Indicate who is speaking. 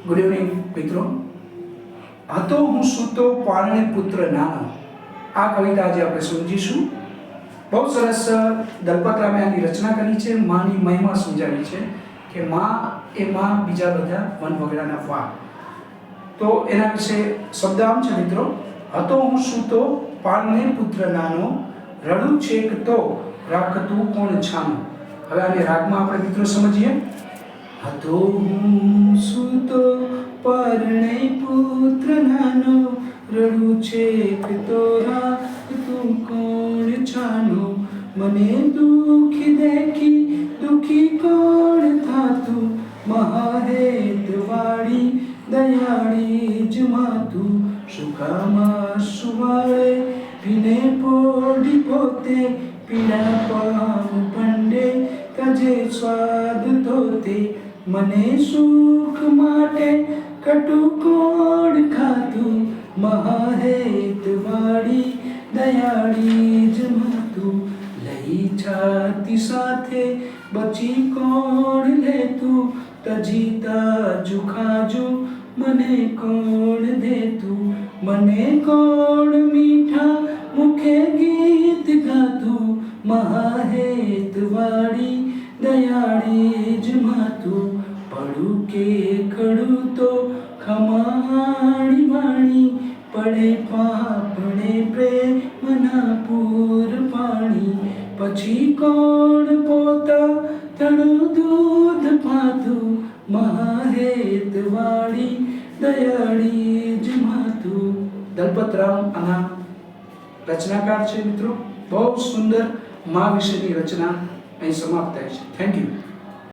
Speaker 1: Good evening મિત્રો. હતો હું સૂતો પારણે પુત્ર નાનો, આ કવિતા આજે આપણે સમજીશું. બહુ સરસ દલપતરામે આની રચના કરી છે. માની મહિમા સમજાવી છે કે માં એ માં, બીજા બધા વન વગડાના વા. તો એના વિશે શબ્દ આમ છે મિત્રો: હતો હું સૂતો પારણે પુત્ર નાનો, રડું છેક તો રાખતું કોણ છાનો. હવે આને રાગમાં આપણે મિત્રો સમજીએ. હતો હું સૂતો પારણે પુત્ર નાનો, રડું છેક તો રાખતું કોણ છાનો. મને દુઃખી દેખી દુઃખી કોણ થાતું, મહાહેત વાળી દયાળી જ માતું. સુખામાં સુવાળે ભીને પોડી પોતે, પીડા પામ પંડે તજે સ્વાદ તોતે. મને સુખ માટે કટુ કોણ ખાતું, મહાહેત વાળી દયાળી જ માતું. લઈ છાતી સાથે બચી કોણ લેતું, તજી તાજુ ખાજુ મને કોણ દેતું. મને કોણ મીઠા મુખે ગીત ગાતું, મહાહેત વાળી દયાળી જ માતું. પડું કે ખડું તો ખમાણી વાણી, પડે પાપણે પ્રેમના પૂર પાણી. પછી કોણ પોતા તણું દૂધ પાતું, મહાહેત વાળી દયાળી જ માતું. દલપતરામ આના રચનાકાર છે મિત્રો. બહુ સુંદર મા વિશેની રચના અહીં સમાપ્ત થાય છે. Thank you.